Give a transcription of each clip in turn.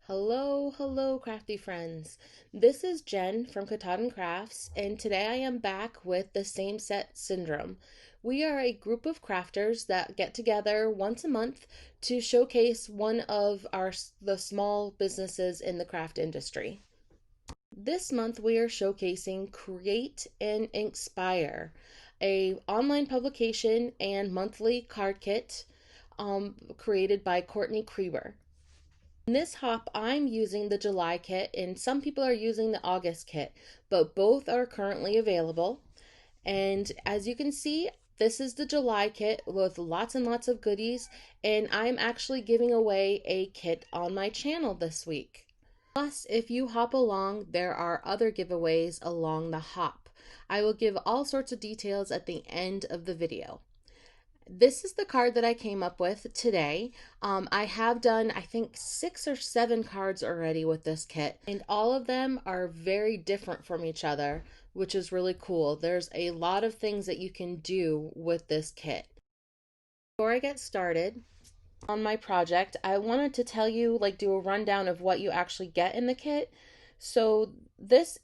Hello, crafty friends. This is Jen from Katahdin Crafts, and today I am back with the Same Set Syndrome. We are a group of crafters that get together once a month to showcase one of the small businesses in the craft industry. This month we are showcasing Create and Inkspire, a online publication and monthly card kit created by Courtney Kreber. In this hop, I'm using the July kit, and some people are using the August kit, but both are currently available. And as you can see, this is the July kit with lots and lots of goodies, and I'm actually giving away a kit on my channel this week. Plus, if you hop along, there are other giveaways along the hop. I will give all sorts of details at the end of the video. This is the card that I came up with today. I have done, I think, 6 or 7 cards already with this kit, and all of them are very different from each other, which is really cool. There's a lot of things that you can do with this kit. Before I get started on my project, I wanted to tell you, do a rundown of what you actually get in the kit. So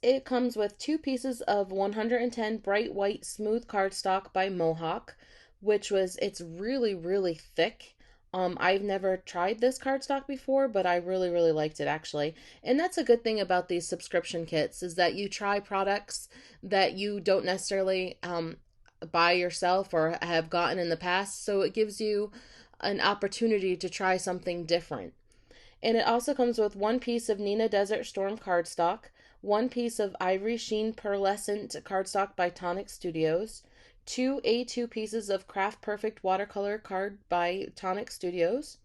it comes with 2 pieces of 110 bright white smooth cardstock by Mohawk, it's really thick. I've never tried this cardstock before, but I really liked it actually. And that's a good thing about these subscription kits, is that you try products that you don't necessarily buy yourself or have gotten in the past, so it gives you an opportunity to try something different. And it also comes with 1 piece of Nina Desert Storm cardstock, 1 piece of Ivory Sheen Pearlescent cardstock by Tonic Studios, 2 A2 pieces of Craft Perfect watercolor card by Tonic Studios,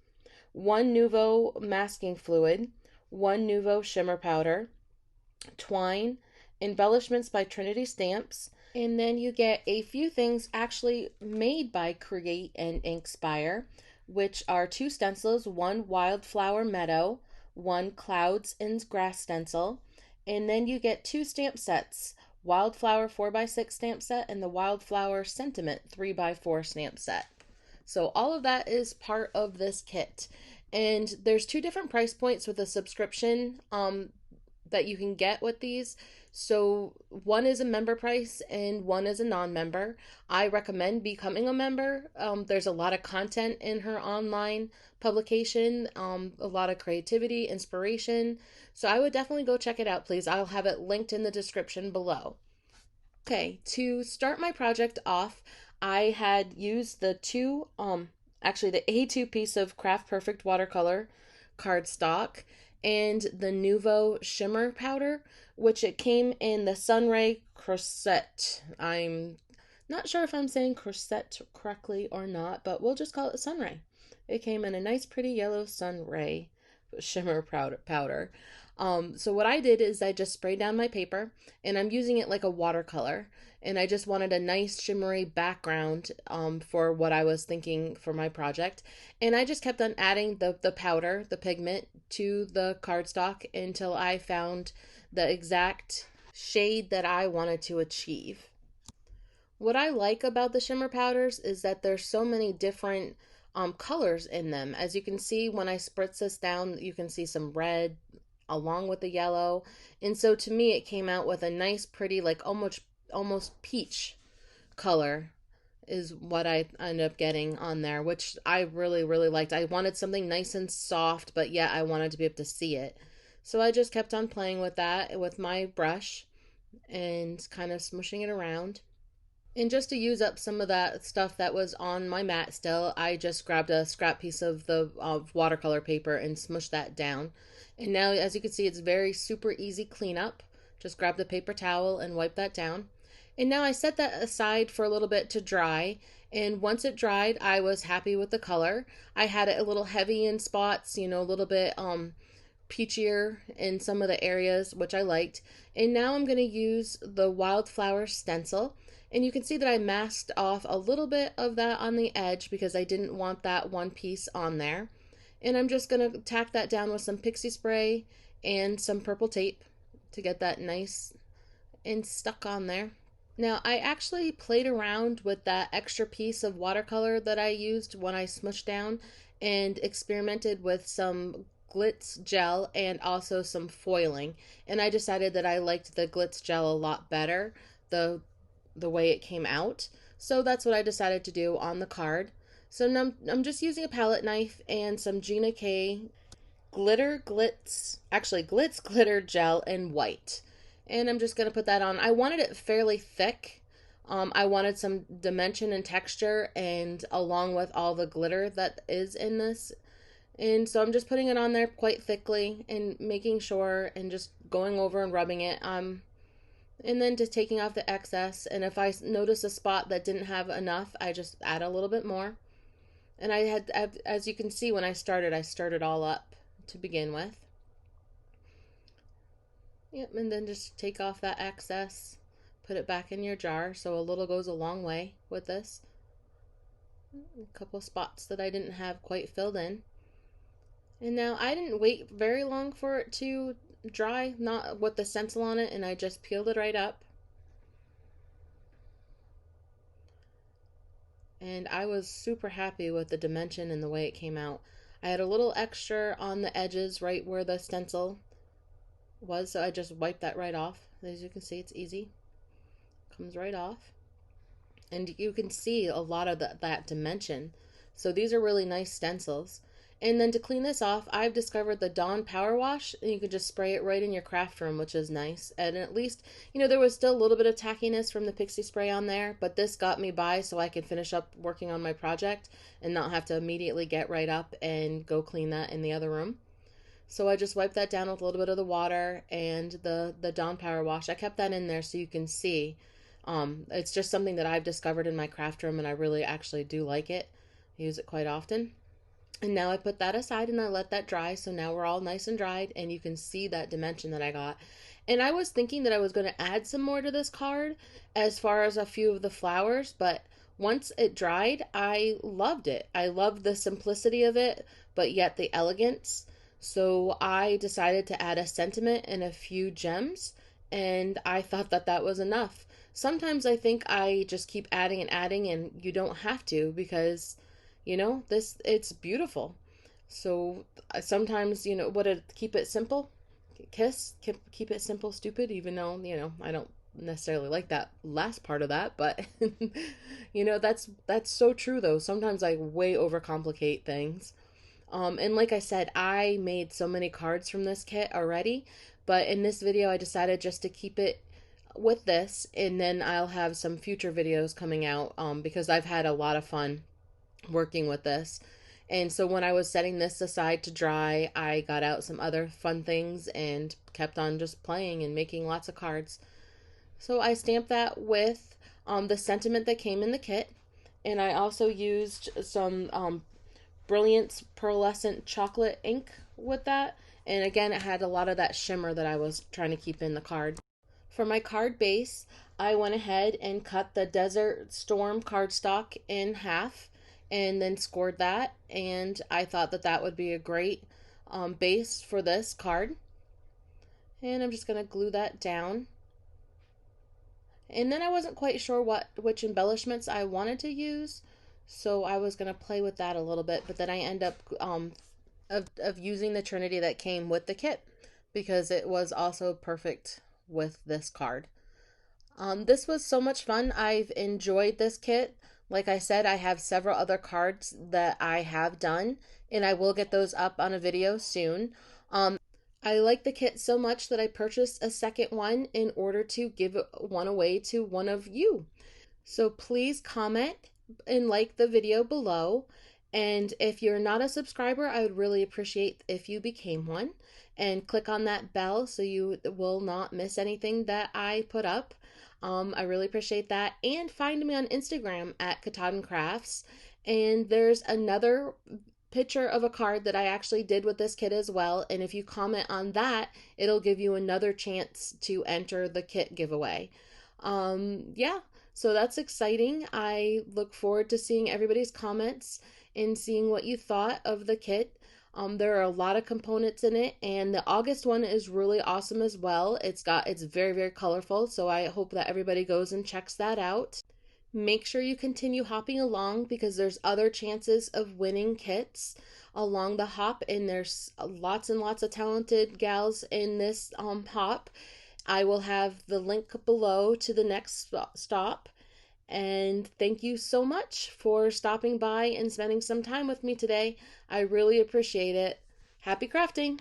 1 Nuvo masking fluid, 1 Nuvo shimmer powder, twine, embellishments by Trinity Stamps, and then you get a few things actually made by Create and Inkspire, which are 2 stencils, 1 Wildflower Meadow, 1 Clouds and Grass stencil, and then you get 2 stamp sets, Wildflower 4x6 stamp set and the Wildflower Sentiment 3x4 stamp set. So all of that is part of this kit. And there's 2 different price points with a subscription that you can get with these. So one is a member price and one is a non-member. I recommend becoming a member. There's a lot of content in her online publication, a lot of creativity, inspiration. So I would definitely go check it out, please. I'll have it linked in the description below. Okay, to start my project off, I had used the A2 piece of Craft Perfect watercolor cardstock and the Nuvo shimmer powder, which it came in the Sunray Crusette. I'm not sure if I'm saying Crusette correctly or not, but we'll just call it Sunray. It came in a nice pretty yellow Sunray shimmer powder. So what I did is I just sprayed down my paper, and I'm using it like a watercolor, and I just wanted a nice shimmery background for what I was thinking for my project. And I just kept on adding the powder, the pigment, to the cardstock until I found the exact shade that I wanted to achieve. What I like about the shimmer powders is that there's so many different colors in them. As you can see, when I spritz this down, you can see some red along with the yellow. And so to me, it came out with a nice, pretty, like almost peach color is what I ended up getting on there, which I really liked. I wanted something nice and soft, but yet I wanted to be able to see it. So I just kept on playing with that with my brush and kind of smushing it around. And just to use up some of that stuff that was on my mat still, I just grabbed a scrap piece of the watercolor paper and smushed that down. And now, as you can see, it's very super easy cleanup. Just grab the paper towel and wipe that down. And now I set that aside for a little bit to dry. And once it dried, I was happy with the color. I had it a little heavy in spots, a little bit peachier in some of the areas, which I liked. And now I'm going to use the Wildflower stencil. And you can see that I masked off a little bit of that on the edge because I didn't want that one piece on there. And I'm just going to tack that down with some pixie spray and some purple tape to get that nice and stuck on there. Now, I actually played around with that extra piece of watercolor that I used when I smushed down and experimented with some glitz gel and also some foiling. And I decided that I liked the glitz gel a lot better, the the way it came out. So that's what I decided to do on the card. So now I'm just using a palette knife and some Gina K glitz glitter gel in white. And I'm just going to put that on. I wanted it fairly thick. I wanted some dimension and texture, and along with all the glitter that is in this. And so I'm just putting it on there quite thickly and making sure and just going over and rubbing it. And then just taking off the excess. And if I notice a spot that didn't have enough, I just add a little bit more. And as you can see, when I started all up to begin with. Yep, and then just take off that excess, put it back in your jar. So a little goes a long way with this. A couple spots that I didn't have quite filled in. And now I didn't wait very long for it to dry, not with the stencil on it, and I just peeled it right up. And I was super happy with the dimension and the way it came out. I had a little extra on the edges right where the stencil was, so I just wiped that right off. As you can see, it's easy. Comes right off. And you can see a lot of that dimension. So these are really nice stencils. And then to clean this off, I've discovered the Dawn Power Wash, and you can just spray it right in your craft room, which is nice. And at least, there was still a little bit of tackiness from the pixie spray on there, but this got me by so I could finish up working on my project and not have to immediately get right up and go clean that in the other room. So I just wiped that down with a little bit of the water and the Dawn Power Wash. I kept that in there so you can see. It's just something that I've discovered in my craft room, and I really actually do like it. I use it quite often. And now I put that aside and I let that dry. So now we're all nice and dried, and you can see that dimension that I got. And I was thinking that I was going to add some more to this card as far as a few of the flowers, but once it dried, I loved it. I loved the simplicity of it, but yet the elegance. So I decided to add a sentiment and a few gems, and I thought that that was enough. Sometimes I think I just keep adding and adding, and you don't have to, because it's beautiful. So sometimes, what it keep it simple, keep it simple, stupid, even though, I don't necessarily like that last part of that, but that's so true though. Sometimes I way overcomplicate things. And like I said, I made so many cards from this kit already, but in this video I decided just to keep it with this, and then I'll have some future videos coming out, because I've had a lot of fun working with this. And so when I was setting this aside to dry, I got out some other fun things and kept on just playing and making lots of cards. So I stamped that with the sentiment that came in the kit, and I also used some Brilliance pearlescent chocolate ink with that, and again it had a lot of that shimmer that I was trying to keep in the card. For my card base, I went ahead and cut the Desert Storm cardstock in half and then scored that, and I thought that that would be a great base for this card. And I'm just going to glue that down. And then I wasn't quite sure which embellishments I wanted to use, so I was going to play with that a little bit, but then I end up of using the Trinity that came with the kit, because it was also perfect with this card. This was so much fun. I've enjoyed this kit. Like I said, I have several other cards that I have done, and I will get those up on a video soon. I like the kit so much that I purchased a second one in order to give one away to one of you. So please comment and like the video below. And if you're not a subscriber, I would really appreciate if you became one, and click on that bell so you will not miss anything that I put up. I really appreciate that. And find me on Instagram at Katahdin Crafts. And there's another picture of a card that I actually did with this kit as well. And if you comment on that, it'll give you another chance to enter the kit giveaway. Yeah, so that's exciting. I look forward to seeing everybody's comments and seeing what you thought of the kit. There are a lot of components in it, and the August one is really awesome as well. It's very, very colorful, so I hope that everybody goes and checks that out. Make sure you continue hopping along because there's other chances of winning kits along the hop, and there's lots and lots of talented gals in this hop. I will have the link below to the next stop. And thank you so much for stopping by and spending some time with me today. I really appreciate it. Happy crafting!